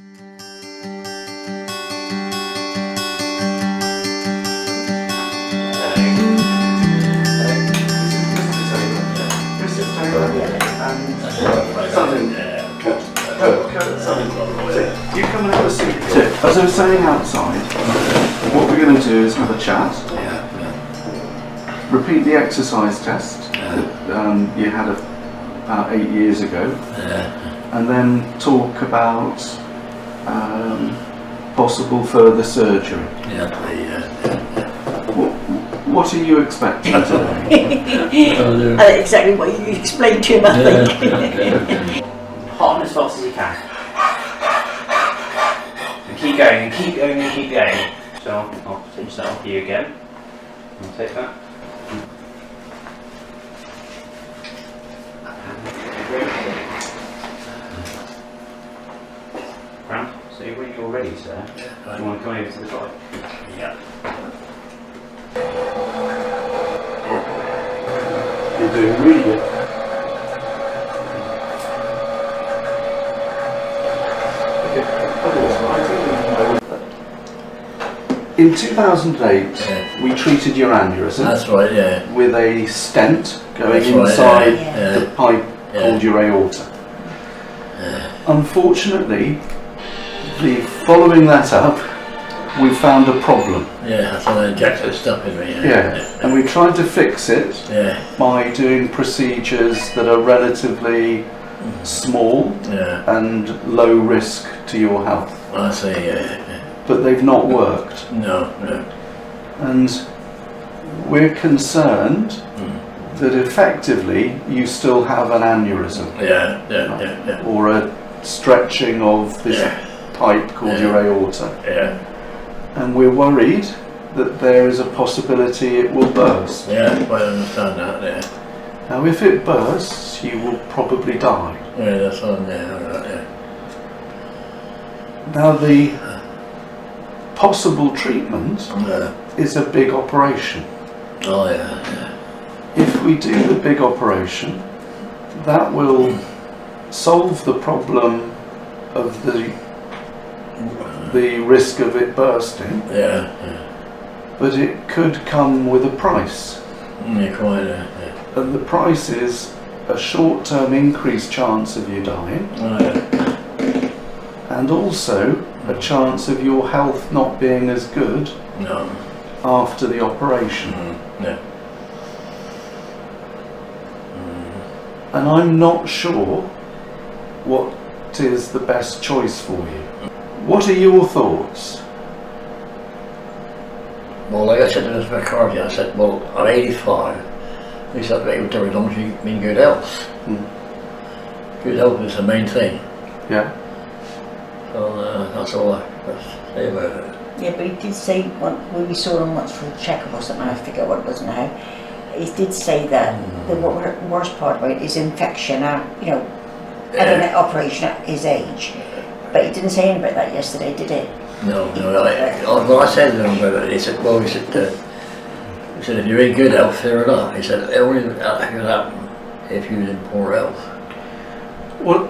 You come and have a seat. As I was saying outside, what we're going to do is have a chat. Repeat the exercise test that you had about 8 years ago, and then talk about possible further surgery. What are you expecting today? Exactly what you explained to him, I think. Hot as fast as you can. And keep going, and keep going, and keep going. So I'll pinch that off you again. I'll take that. Grant, so when you're ready, sir, do you want to come over to the side? Yeah. You're doing really good. In 2008, we treated your aneurysm. That's right, yeah. With a stent going That's right, inside yeah. the pipe called your aorta. Unfortunately, following that up, we found a problem. Yeah, that's why they injected stuff in me. And we tried to fix it by doing procedures that are relatively small and low risk to your health. I see, But they've not worked. No. And we're concerned that effectively you still have an aneurysm. Or a stretching of this pipe called your aorta. And we're worried that there is a possibility it will burst. I understand that, Now if it bursts, you will probably die. That's on there, Now the possible treatment is a big operation. If we do the big operation, that will solve the problem of the risk of it bursting. But it could come with a price. And the price is a short-term increased chance of you dying, and also a chance of your health not being as good after the operation. And I'm not sure what is the best choice for you. What are your thoughts? Well, like I said to Mr. McCarthy, I said, well, I'm 85. He said, as long as you mean good health. Good health is the main thing. So that's all I have to say about it. Yeah, but he did say, when we saw him once for a checkup or something, I forget what it was now, he did say that the worst part about it is infection, having an operation at his age. But he didn't say anything about that yesterday, did he? No. Well, I said to him about it. He said, well, he said, if you're in good health, fair enough. He said, it only could happen if you're in poor health. Well,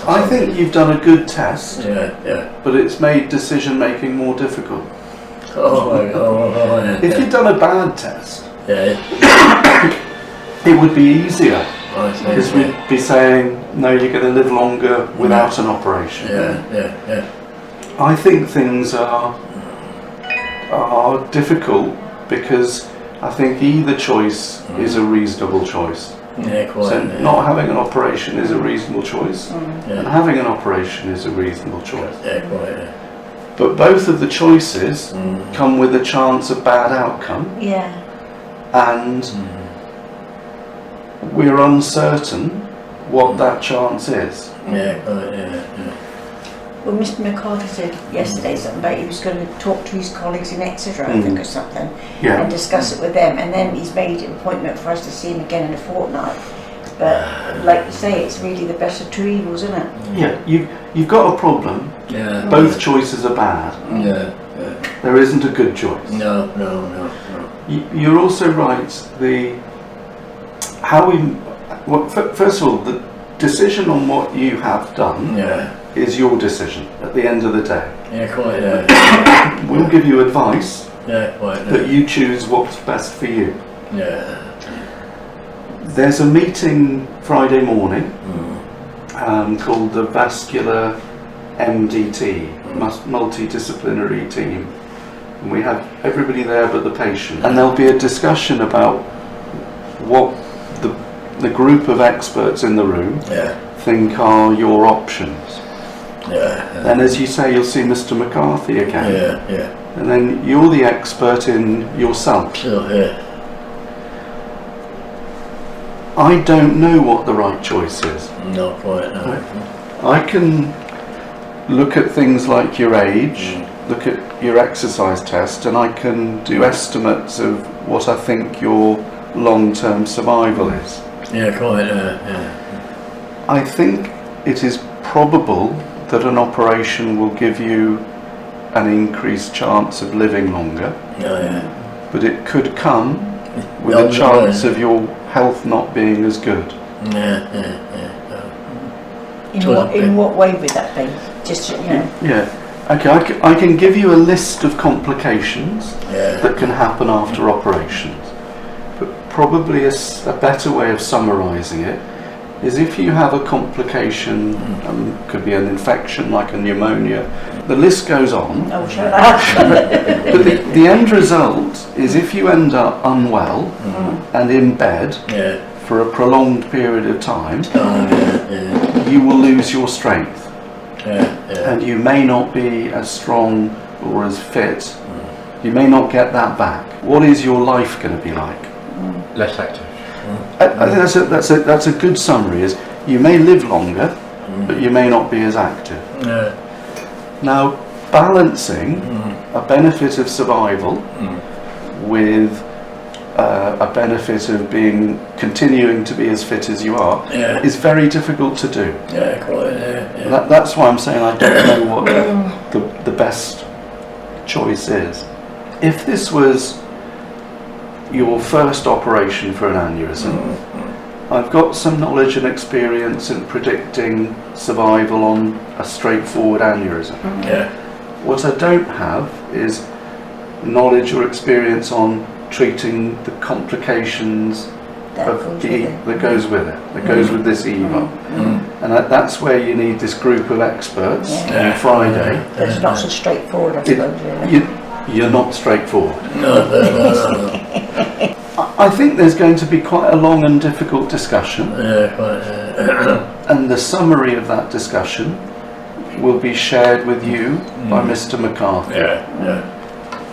I think you've done a good test, but it's made decision making more difficult. If you'd done a bad test, it would be easier. Because we'd be saying, no, you're going to live longer without an operation. I think things are difficult because I think either choice is a reasonable choice. So not having an operation is a reasonable choice, and having an operation is a reasonable choice. But both of the choices come with a chance of bad outcome. And we're uncertain what that chance is. Well, Mr. McCarthy said yesterday something about he was going to talk to his colleagues in Exeter, I think, or something, and discuss it with them. And then he's made an appointment for us to see him again in a fortnight. But like you say, it's really the best of two evils, isn't it? You've got a problem. Both choices are bad. There isn't a good choice. No. You're also right. First of all, the decision on what you have done is your decision at the end of the day. Yeah, quite, yeah. We'll give you advice, Yeah, quite, yeah. but you choose what's best for you. Yeah. There's a meeting Friday morning called the Vascular MDT, multidisciplinary team. And we have everybody there but the patient. And there'll be a discussion about what the group of experts in the room think are your options. Yeah. And as you say, you'll see Mr. McCarthy again. Yeah, yeah. And then you're the expert in yourself. Sure, yeah. I don't know what the right choice is. Not quite, no. I can look at things like your age, look at your exercise test, and I can do estimates of what I think your long-term survival is. Yeah, quite, yeah. I think it is probable that an operation will give you an increased chance of living longer, Yeah. but it could come with a chance of your health not being as good. Yeah. In what way would that be? Just, you know. Yeah. Okay, I can give you a list of complications that can happen after operations, but probably a better way of summarising it is if you have a complication, could be an infection like a pneumonia, the list goes on. Oh, shut up. But the end result is if you end up unwell and in bed for a prolonged period of time, you will lose your strength. And you may not be as strong or as fit. You may not get that back. What is your life going to be like? Less active. I think that's a good summary. Is you may live longer, but you may not be as active. Now, balancing a benefit of survival with a benefit of continuing to be as fit as you are is very difficult to do. Yeah, quite, yeah. That's why I'm saying I don't know what the best choice is. If this was your first operation for an aneurysm, I've got some knowledge and experience in predicting survival on a straightforward aneurysm. What I don't have is knowledge or experience on treating the complications that goes with it, that goes with this EVA. And that's where you need this group of experts on Friday. It's not so straightforward, I suppose, really. You're not straightforward. No. I think there's going to be quite a long and difficult discussion. Yeah, quite, And the summary of that discussion will be shared with you by Mr. McCarthy.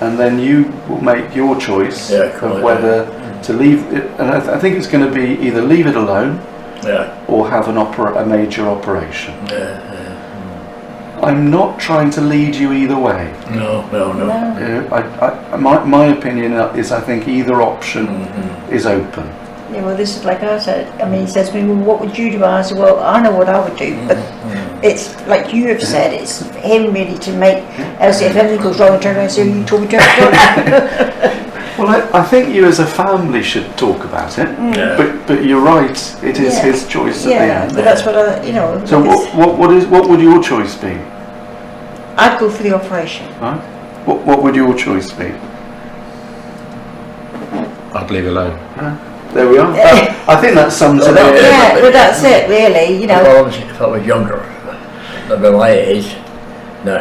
And then you will make your choice of whether to leave it, and I think it's going to be either leave it alone or have a major operation. I'm not trying to lead you either way. No. My opinion is I think either option is open. Yeah, well, this is like I said. I mean, he says to me, well, what would you do? I said, well, I know what I would do, but it's like you have said, it's him really to make, as if anything goes wrong, turn around and say, you told me to have done. Well, I think you as a family should talk about it, but you're right, it is his choice at the end. But that's what I, So what would your choice be? I'd go for the operation. Right? What would your choice be? I'd leave alone. There we are. I think that sums it up. Yeah, well, that's it, really. If I was younger, at my age, no.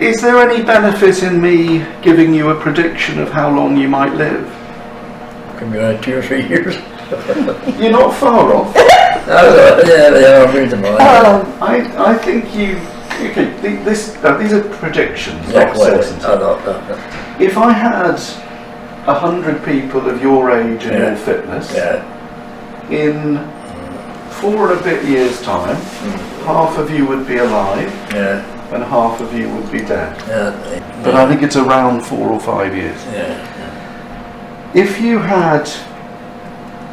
Is there any benefit in me giving you a prediction of how long you might live? Could be 2 or 3 years. You're not far off. I think you. Okay, these are predictions, not certainty. If I had 100 people of your age and your fitness, in 4 and a bit years' time, half of you would be alive, and half of you would be dead. But I think it's around 4 or 5 years. If you had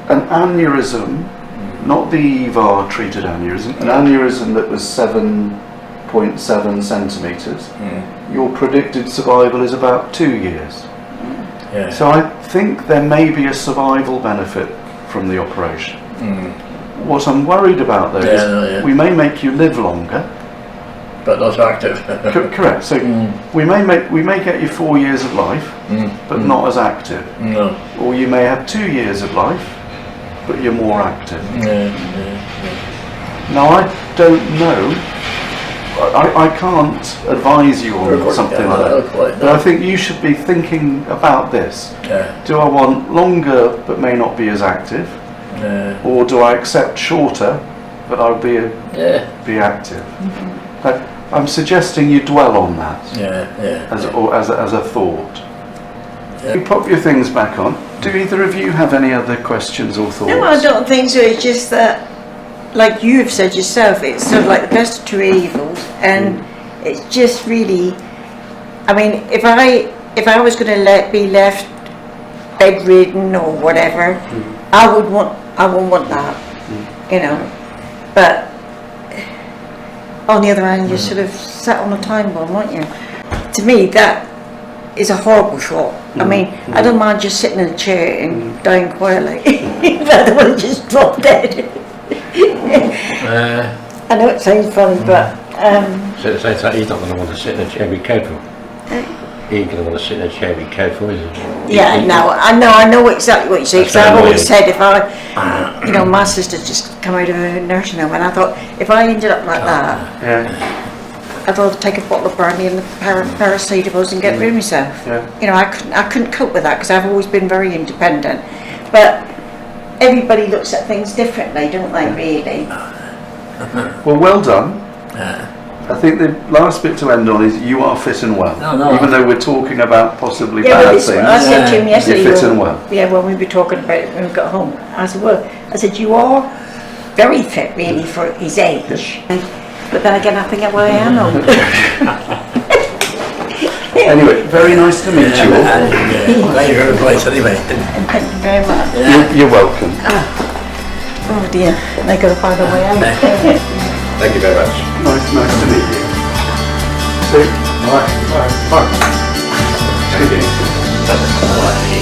an aneurysm, not the EVAR treated aneurysm, an aneurysm that was 7.7 centimetres, your predicted survival is about 2 years. So I think there may be a survival benefit from the operation. What I'm worried about though is we may make you live longer, but not active. Correct. So we may get you 4 years of life, but not as active. No. Or you may have 2 years of life, but you're more active. Now I don't know. I can't advise you on something like that. But I think you should be thinking about this. Do I want longer but may not be as active? Or do I accept shorter but I'll be active? I'm suggesting you dwell on that as a thought. You pop your things back on. Do either of you have any other questions or thoughts? No, I don't think so. It's just that, like you've said yourself, it's sort of like the best of two evils, and it's just really. I mean, if I was going to be left bedridden or whatever, I wouldn't want that, you know. But on the other hand, you're sort of sat on a time bomb, aren't you? To me, that is a horrible thought. I mean, I don't mind just sitting in a chair and dying quietly, but I don't just drop dead. I know it sounds funny, but So it says that he's not going to want to sit in a chair, be careful. He's going to want to sit in a chair, be careful, isn't he? yeah, no, I know exactly what you say, because I've always said if I, you know, my sister's just come out of a nursing home, and I thought if I ended up like that, I'd rather take a bottle of brandy and the paracetamols and get rid of myself. You know, I couldn't cope with that because I've always been very independent. But everybody looks at things differently, don't they? Really. Well done. I think the last bit to end on is you are fit and well. Even though we're talking about possibly bad things, I said to him yesterday, you're fit and well. Yeah, when we were talking about it when we got home, I said, you are very fit really for his age. But then again, I think I am old. Anyway, very nice to meet you all. Thank you very much anyway. Thank you very much. You're welcome. Oh dear, they got to find a way out. Thank you very much. Nice to meet you. So, bye. Thank you.